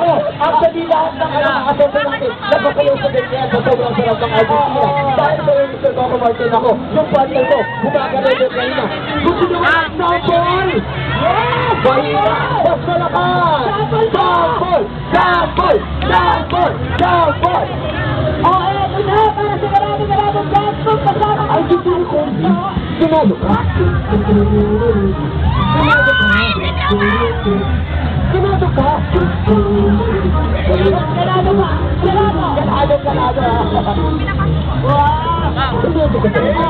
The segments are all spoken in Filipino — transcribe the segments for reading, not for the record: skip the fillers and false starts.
ako, actually lahat ng mga kasama natin, nagpapayaw sa ganyan sa sobrang sarap ng Argentina. Dahil sa Mr. Coco Martin ako, yung partner ko, gumagano'n yung kayo na. Gusto nyo mga sample? Yes! Bahina! Basta lakas! Sample! Sample! Sample! Sample! Oh, eto na, para sa maraming gastos kasama Ay, dito yung kombi. Sinado ka? Sinado ka? Sinado ka? Ganado ba? Ganado! Ganado. Wow! Sinado ka ba?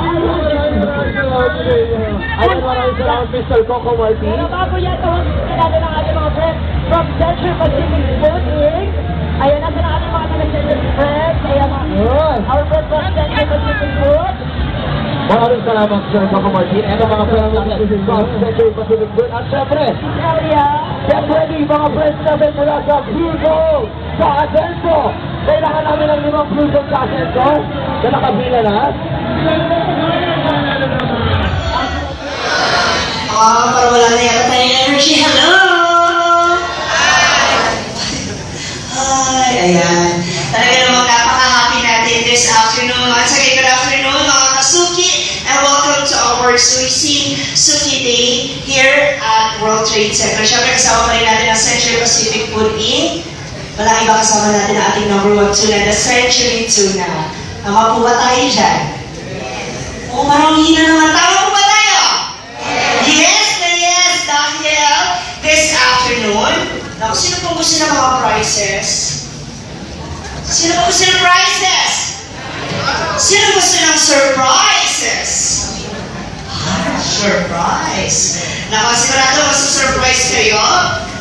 Ayun, maraming salamat, Mr. Coco Martin. Pero bago yan, ganado ng ating mga friends from Central Pacific Food Inc. Ayun, nasa na ating mga taga-Central friends. Ayan, our friends from Central Pacific Food. Maraming salamat, Sir Coco Martin. And ang mga friends natin from Central Pacific Food. At syempre, get ready, mga friends natin mula sa Pluto, sa Asenso. Kailangan namin ng 5 Pluto sa Asenso na nakabila na. Para wala na yata tayong energy. Hello! Hi! Ayan. Talaga namang napaka-happy natin this afternoon. At sa good afternoon, mga kasuki, and welcome to our Suki Day here at World Trade Center. Siyempre, kasama pa rin natin ang Central Pacific Food Inc. Walang iba kasama natin ang ating #1 tuna, the Century Tuna. Tama po ba tayo dyan? Oo, parang hina naman. Tama po ba tayo? Yes na yes, dahil this afternoon, naku, sino pong gusto ng mga prizes? Sino pong gusto ng prizes? Sino gusto ng surprises? Surprise! Naku, sigurado masasurprise kayo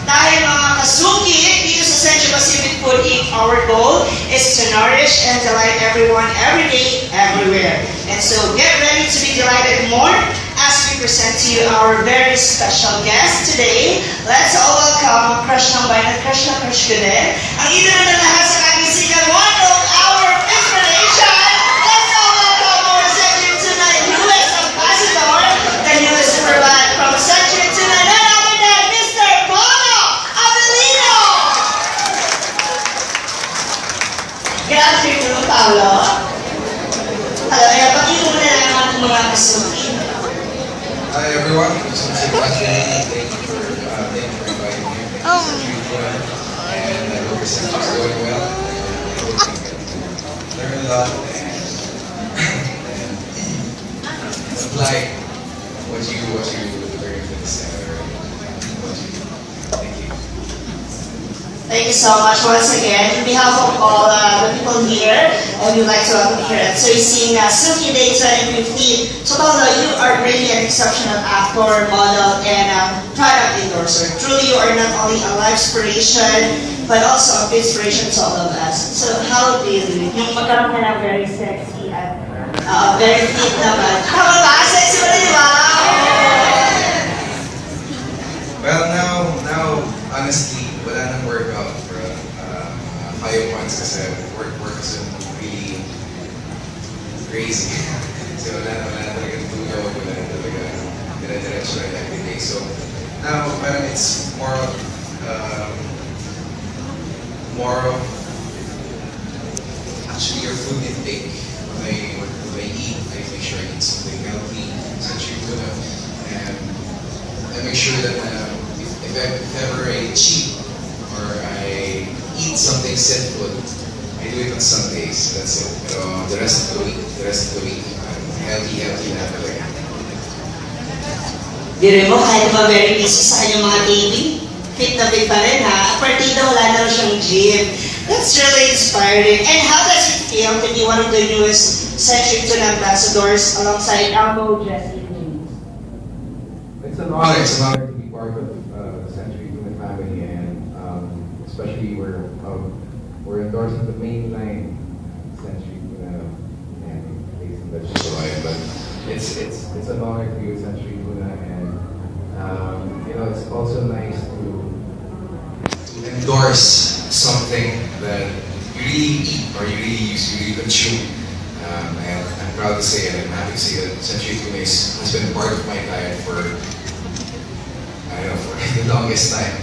dahil mga kasuki dito sa Central Pacific Food Inc. Our goal is to nourish and delight everyone every day, everywhere. And so get ready to be delighted more as we present to you our very special guest today. Let's all welcome ang crush ng bayan at crush na crush ko din. Ang idol na lahat sa kagisigan, one of our inspiration. Let's all welcome our Century Tuna U.S. Ambassador, the newest superman from Century Tuna, none other than Mr. PAULO AVELINO. Good afternoon, Paulo. Hello, pag-ibig mo na lang ang mga kasuki. Hi everyone, this is Sebastian. Thank you for inviting me. And I hope your session is going well. I hope you can learn a lot and apply what you learn in the center. Thank you. Thank you so much once again. On behalf of all the people here, and we'd like to welcome you here at Suki Day 2015. So Paulo, you are really an exceptional actor, model, and product endorser. Truly, you are not only a life inspiration, but also a inspiration to all of us. So how do you do it? Yung magkaroon ka ng very sexy at very fit naman. Tama ba? Sexy ba rin, ba? Well, now, honestly, wala nang workout for 5 months kasi work is really crazy. So wala na talaga tulog, wala na talaga dire-diretso lang every day. So now, parang it's more of actually your food intake. When I eat, I make sure I eat something healthy, essentially tuna, and I make sure that if ever I cheat or I eat something sinful, I do it on Sundays. That's it. Pero the rest of the week, I'm healthy na talaga. Dire mo, kahit ba very busy sa kanyang mga taping, fit na fit pa rin ha. Partida, wala na siyang gym. That's really inspiring. And how does it feel to be one of the newest Century Tuna ambassadors alongside Elmo, Jesse, and James? It's an honor to be part of the Century Tuna family, and especially we're endorsing the mainline Century Tuna and based on that show. But it's an honor to be with Century Tuna, and it's also nice to endorse something that you really eat or you really use, you really consume. And I'm proud to say, and I'm happy to say that Century Tuna has been part of my diet for the longest time.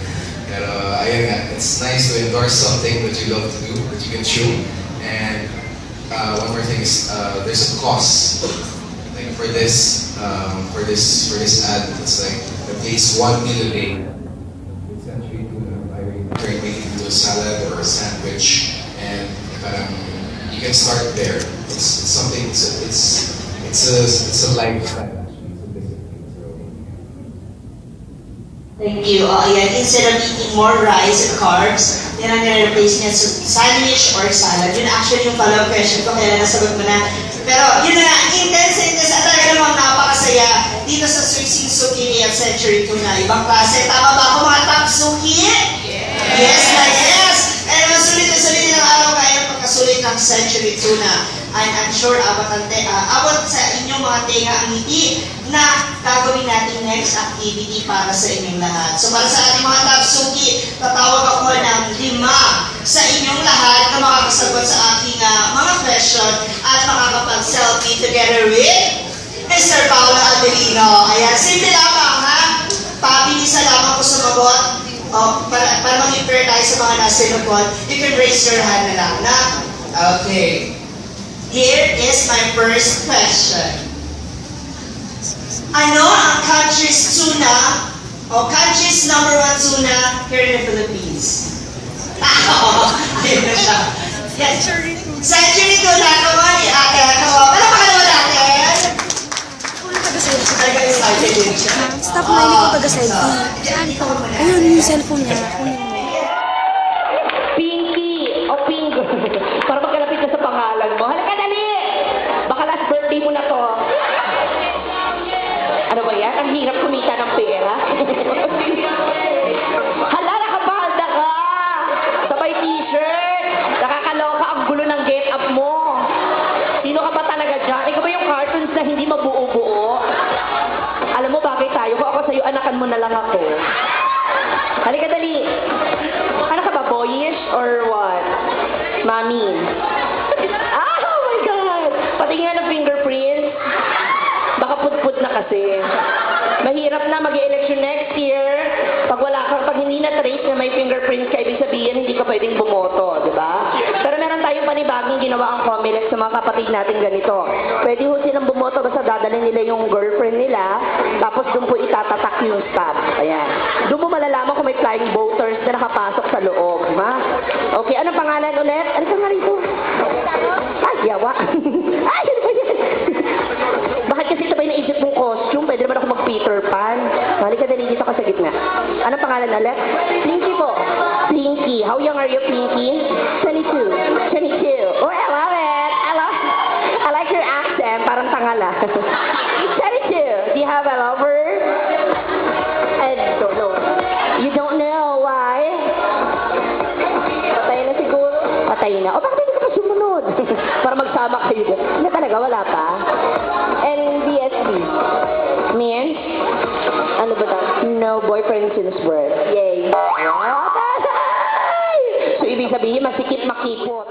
Pero ayun nga, it's nice to endorse something that you love to do, that you can chew. And one more thing is, there's a cost. Like for this ad, it's like at least 1 meal a day. Essentially, turn it into a salad or a sandwich, and you can start there. It's something. It's a lifestyle. Thank you. Ayan, instead of eating more rice and carbs, yan ang nire-replace niya sa sandwich or salad. Yun actually yung follow-up question ko, kaya nasagot mo na. Pero yun na nga, intense, at talaga namang napakasaya dito sa Sweet Zucchini at Century Tuna. Ibang klase. Tama ba ako mga top suki? Yes na yes! Kaya naman sulit na sulit ng araw kaya pagkasulit ng Century Tuna. I'm sure abot sa inyong mga tenga ang ngiti na gagawin natin next activity para sa inyong lahat. So para sa ating mga top suki, tatawag ako ng 5 sa inyong lahat na makakasagot sa aking mga question at makakapag-selfie together with Mr. Paulo Avelino. Ayan, simple lamang ha. Pabilisan lamang ko sumagot. Para maging fair tayo sa mga nasa lupon, you can raise your hand na lang na. Okay. Here is my first question. Ano ang country's tuna o country's number 1 tuna here in the Philippines? Ayun na siya. Yes. Century Tuna. Come on, ate. Come on. Palamakan naman natin. Talaga excited din siya. Stop na, hindi ko taga-selfie. Ayun, yung cellphone niya. Pinky o Pingo. Para magkalapit na sa pangalan mo. Halika, dali! Baka last birthday mo na to. Ano ba yan? Ang hirap kumita ng pera. Hala, nakabalda ka! Sabay t-shirt. Nakakaloka ang gulo ng get-up mo. Sino ka ba talaga dyan? Ikaw ba yung cartoons na hindi mabuo-buo? Alam mo, bagay tayo. Kung ako sa'yo, anakan mo na lang ako. Halika, dali. Ano ka ba, boyish or what? Mami. Ah, oh my God! Patingin ng fingerprints. Baka put-put na kasi. Mahirap na mag-election next year. Pag hindi na-trace na may fingerprints ka, ibig sabihin, hindi ka pwedeng bumoto, di ba? Pero meron tayong panibagong ginawa ang COMELEC sa mga kapatid natin ganito. Pwede ho silang bumoto basta dadalhin nila yung girlfriend nila, tapos doon po itatatak yung stop. Ayan. Doon mo malalaman kung may flying voters na nakapasok sa loob, ha? Okay, anong pangalan ulit? Ano ka nga rito? Ay, yawa. Ay, ano ba yan? Bakit kasi sabay naisip mong costume? Pwede naman ako mag-Peter Pan. Halika, dali dito ka sa gitna. Anong pangalan ulit? Pinky po. Pinky. How young are you, Pinky? 22. 22. Oh, I love it. I like your accent. Parang tangala. 22. Do you have a lover? I don't know. You don't know why? Patay na siguro. Patay na. O, bakit hindi ka pa sumunod? Para magsama kayo. Hindi talaga, wala pa. And BSB. Means? Ano ba daw? No boyfriend since birth. Yay. So, ibig sabihin, masikip makipot.